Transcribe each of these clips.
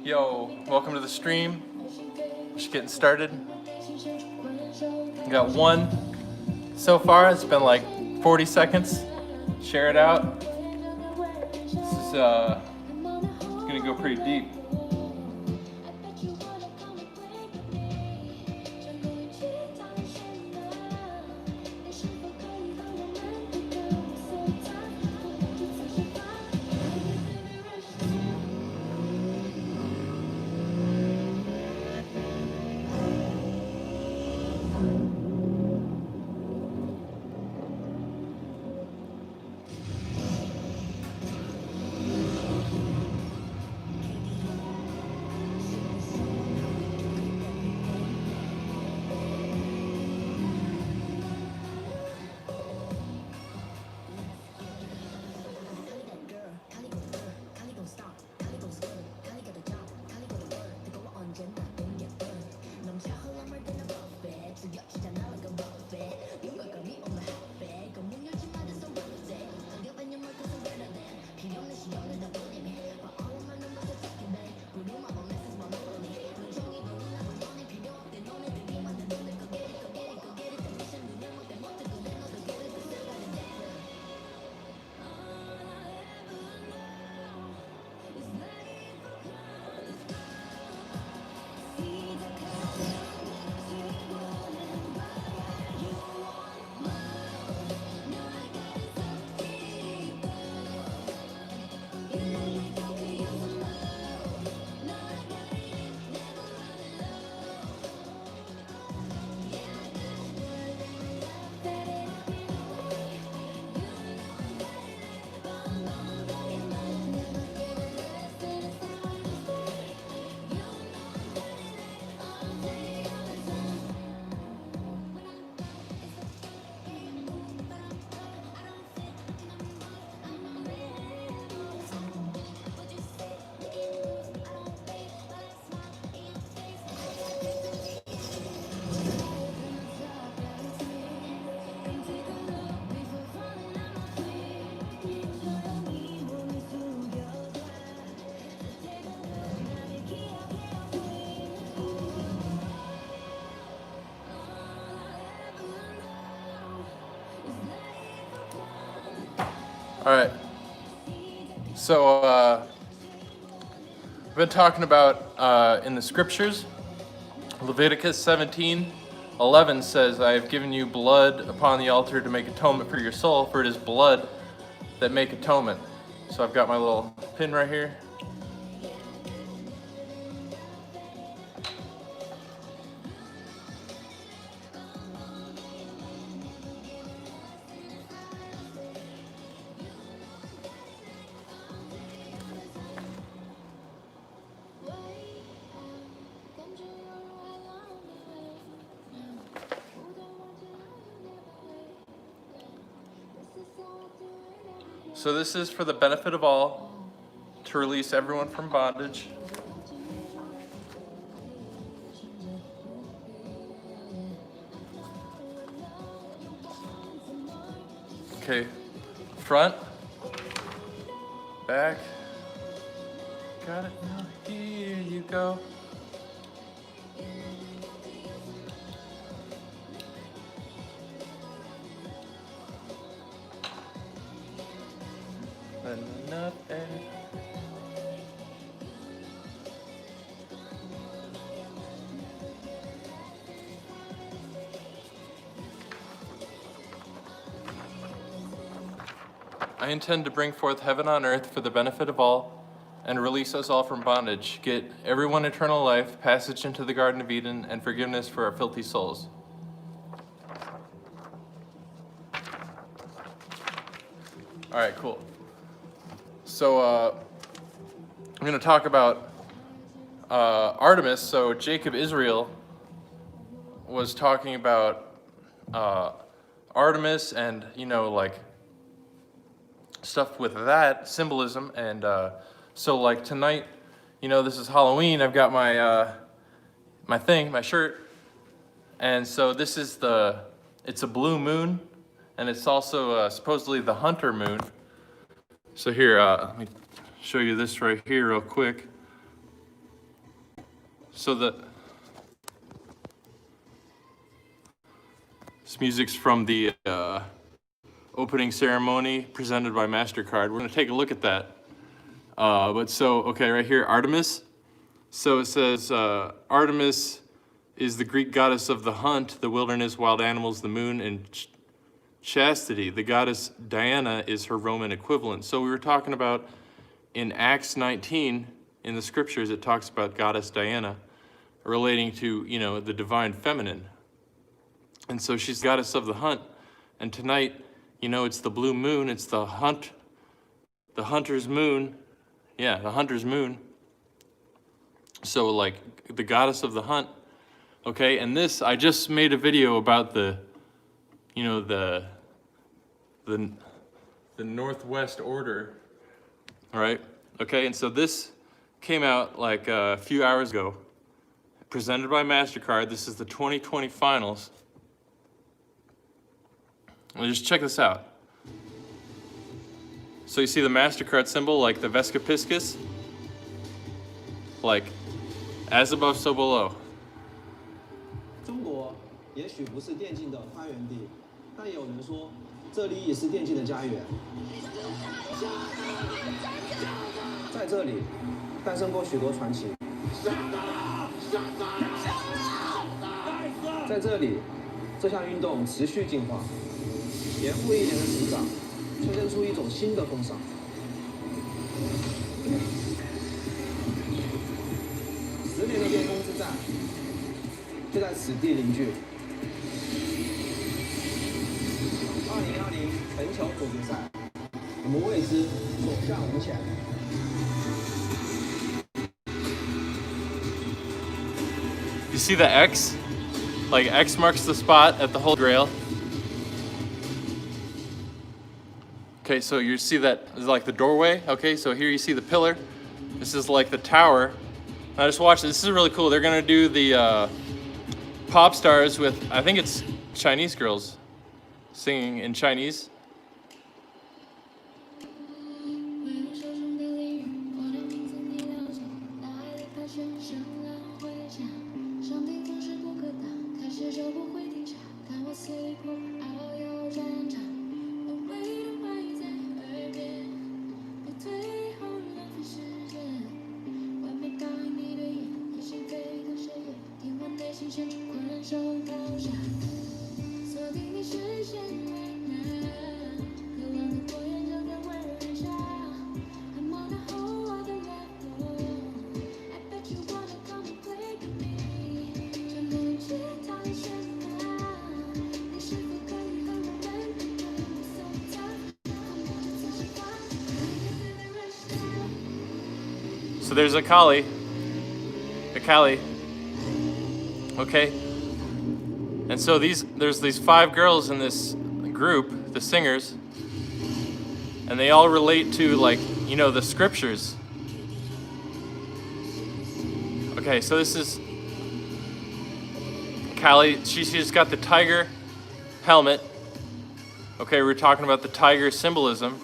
Yo, welcome to the stream. Just getting started. We got one so far. It's been like 40 seconds. Share it out. This is gonna go pretty deep. All right. So I've been talking about in the scriptures, Leviticus 17:11 says, "I have given you blood upon the altar to make atonement for your soul, for it is blood that make atonement." So I've got my little pin right here. So this is for the benefit of all, to release everyone from bondage. Okay, front, back, got it, now here you go. Enough air. I intend to bring forth heaven on earth for the benefit of all, and release us all from bondage, get everyone eternal life, passage into the Garden of Eden, and forgiveness for our filthy souls. All right, cool. So I'm going to talk about Artemis. So Jacob Israel was talking about Artemis and, you know, like stuff with that symbolism. And so like tonight, you know, this is Halloween. I've got my my shirt. And so this is it's a blue moon, and it's also supposedly the hunter moon. So here, let me show you this right here real quick. So this music's from the opening ceremony presented by Mastercard. We're gonna take a look at that. Okay, right here, Artemis. So it says, Artemis is the Greek goddess of the hunt, the wilderness, wild animals, the moon, and chastity. The goddess Diana is her Roman equivalent. So we were talking about in Acts 19, in the scriptures, it talks about goddess Diana relating to, the divine feminine. And so she's the goddess of the hunt. And tonight, it's the blue moon, it's the hunter's moon. Yeah, the hunter's moon. So like the goddess of the hunt. Okay, and this, I just made a video about the Northwest Order, all right? Okay, and so this came out like a few hours ago, presented by Mastercard. This is the 2020 finals. Well, just check this out. So you see the Mastercard symbol, like the Vesca Piscis, like as above, so below. 中国也许不是电竞的发源地，但有人说这里也是电竞的家园。在这里诞生过许多传奇。在这里，这项运动持续进化，年复一年的成长，催生出一种新的风尚。10年的巅峰之战就在此地凝聚。2020全球总决赛，我们为之所向无前。You see the X? Like X marks the spot at the Holy Grail. Okay, so you see that is like the doorway. Okay, so here you see the pillar. This is like the tower. Now just watch this. This is really cool. They're gonna do the pop stars with, I think it's Chinese girls singing in Chinese. So there's a Kali, okay? And so there's these 5 girls in this group, the singers, and they all relate to, like, the scriptures. Okay, so this is Kali. She's got the tiger helmet. Okay, we're talking about the tiger symbolism.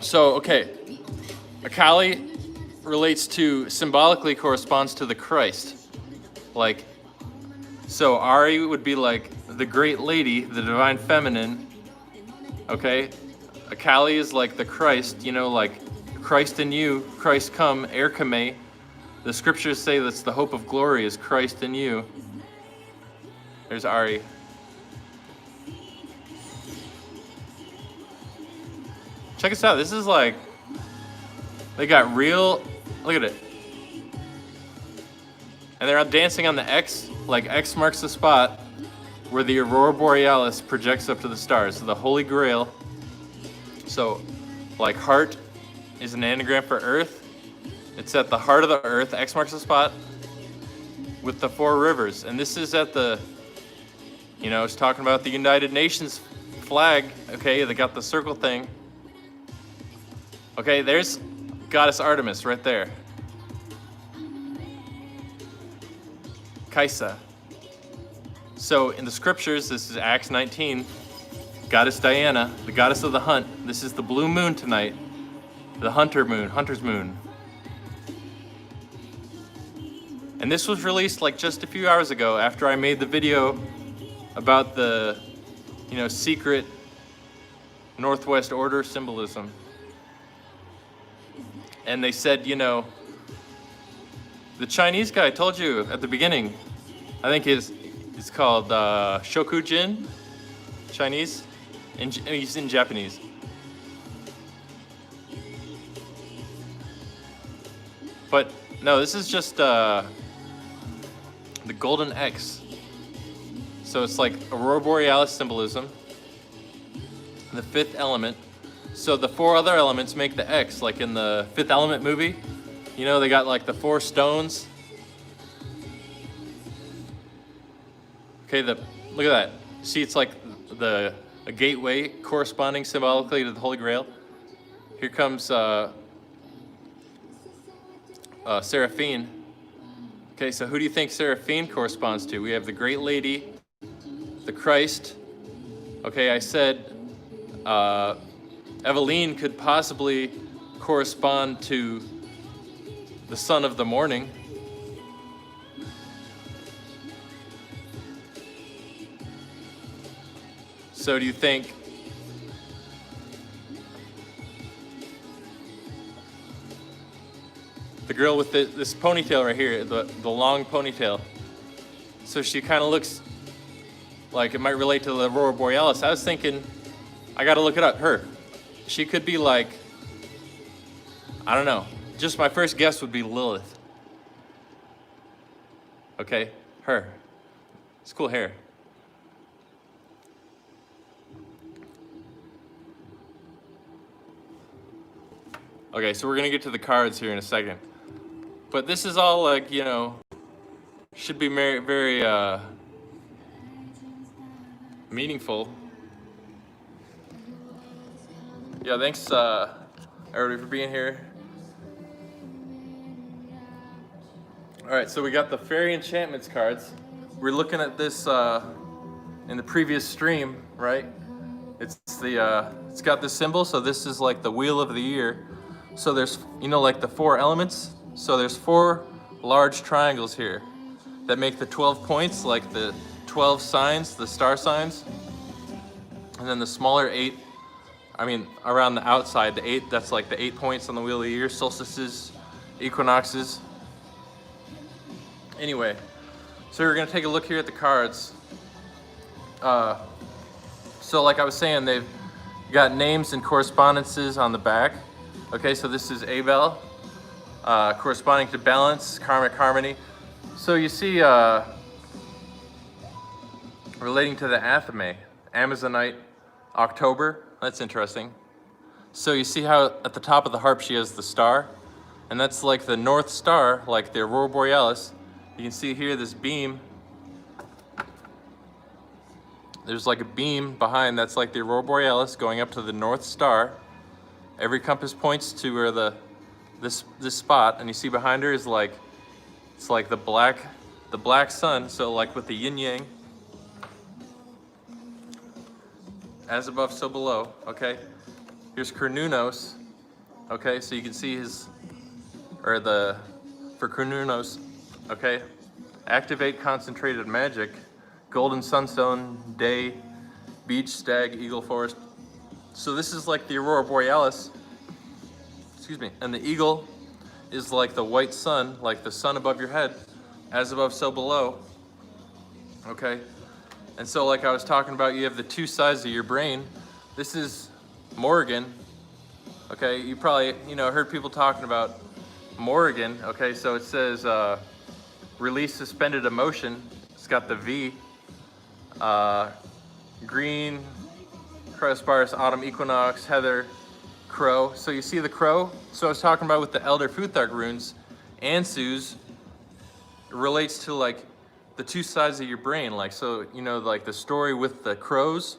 So, okay, Kali relates to, symbolically corresponds to the Christ. Like, so Ari would be like the great lady, the divine feminine, okay? Kali is like the Christ, like Christ in you, Christ come, erkame. The scriptures say that's the hope of glory is Christ in you. There's Ari. Check this out. This is like, they got real, look at it. And they're dancing on the X, like X marks the spot where the Aurora Borealis projects up to the stars. So the Holy Grail. So like heart is an anagram for Earth. It's at the heart of the Earth. X marks the spot with the 4 rivers. And this is at the, it's talking about the United Nations flag, okay, they got the circle thing. Okay, there's goddess Artemis right there. Kaisa. So in the scriptures, this is Acts 19, goddess Diana, the goddess of the hunt. This is the blue moon tonight, the hunter's moon. And this was released like just a few hours ago after I made the video about the, secret Northwest Order symbolism. And they said, the Chinese guy I told you at the beginning, I think it's called Shokujin, Chinese, and he's in Japanese. But no, this is just the golden X. So it's like Aurora Borealis symbolism, the fifth element. So the four other elements make the X, like in the Fifth Element movie. They got like the four stones. Okay, look at that. See, it's like a gateway corresponding symbolically to the Holy Grail. Here comes Seraphine. Okay, so who do you think Seraphine corresponds to? We have the Great Lady, the Christ. Okay, I said Eveline could possibly correspond to the son of the morning. So do you think the girl with this ponytail right here, the long ponytail, so she kind of looks like it might relate to the Aurora Borealis. I was thinking, I gotta look it up, her. She could be like, I don't know, just my first guess would be Lilith. Okay, her. It's cool hair. Okay, so we're gonna get to the cards here in a second. But this is all like, should be very, very meaningful. Yeah, thanks everybody for being here. All right, so we got the Faerie Enchantments cards. We're looking at this in the previous stream, right? It's got this symbol, so this is like the wheel of the year. So there's, like the four elements. So there's four large triangles here that make the 12 points, like the 12 signs, the star signs. And then the smaller 8, around the outside, the 8, that's like the 8 points on the wheel of the year, solstices, equinoxes. Anyway, so we're gonna take a look here at the cards. So like I was saying, they've got names and correspondences on the back. Okay, so this is Abel, corresponding to balance, karmic harmony. So you see, relating to the Athame, Amazonite, October, that's interesting. So you see how at the top of the harp she has the star, and that's like the North Star, like the Aurora Borealis. You can see here this beam. There's like a beam behind, that's like the Aurora Borealis going up to the North Star. Every compass points to where this spot, and you see behind her is like, it's like the black sun, so like with the yin yang. As above, so below, okay? Here's Cernunnos, okay? So you can see for Cernunnos, okay? Activate concentrated magic, golden sunstone, day, beach, stag, eagle, forest. So this is like the Aurora Borealis, excuse me, and the eagle is like the white sun, like the sun above your head, as above, so below, okay? And so like I was talking about, you have the two sides of your brain. This is Morrigan, okay? You probably, heard people talking about Morrigan, okay? So it says, release suspended emotion. It's got the V, green, Cryospirus, autumn equinox, heather, crow. So you see the crow? So I was talking about with the Elder Futhark runes, Ansu's relates to like the two sides of your brain. Like, so, like the story with the crows,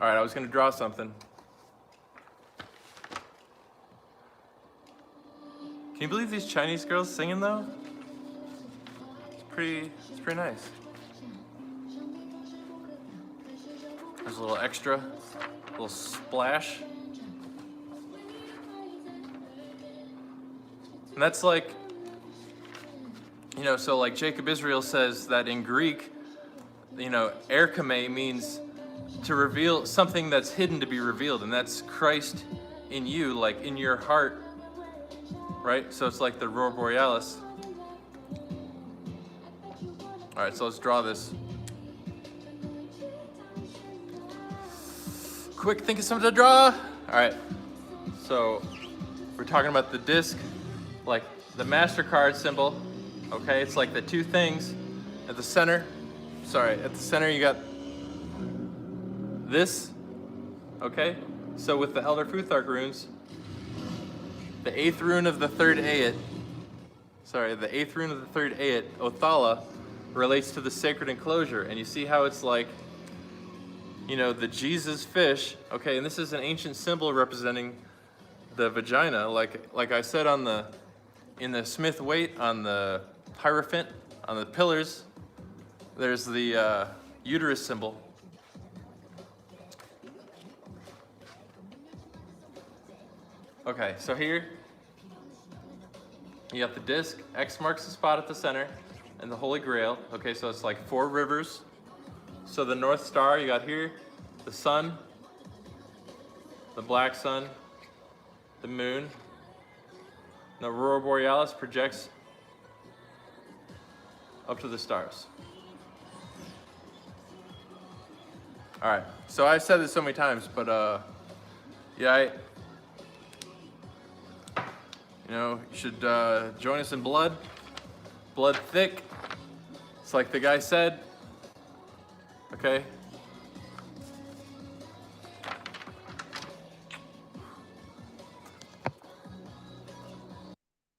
All right, I was gonna draw something. Can you believe these Chinese girls singing though? It's pretty nice. There's a little extra, a little splash. And that's like, you know, so like Jacob Israel says that in Greek, you know, erchome means to reveal something that's hidden to be revealed, and that's Christ in you, like in your heart, right? So it's like the Aurora Borealis. All right, so let's draw this. Quick, think of something to draw. All right, so we're talking about the disc, like the Mastercard symbol, okay? It's like the two things at the center. Sorry, at the center you got this, okay? So with the Elder Futhark runes, the 8th rune of the 3rd Ayat, the 8th rune of the 3rd Ayat, Othala, relates to the sacred enclosure. And you see how it's like, you know, the Jesus fish, okay? And this is an ancient symbol representing the vagina. Like I said in the Smith weight, on the Hierophant, on the pillars, there's the uterus symbol. Okay, so here, you got the disc, X marks the spot at the center, and the Holy Grail. Okay, so it's like 4 rivers. So the North Star, you got here, the sun, the black sun, the moon. The Aurora Borealis projects up to the stars. All right, so I've said this so many times, but yeah, you know, you should join us in blood thick. It's like the guy said, okay?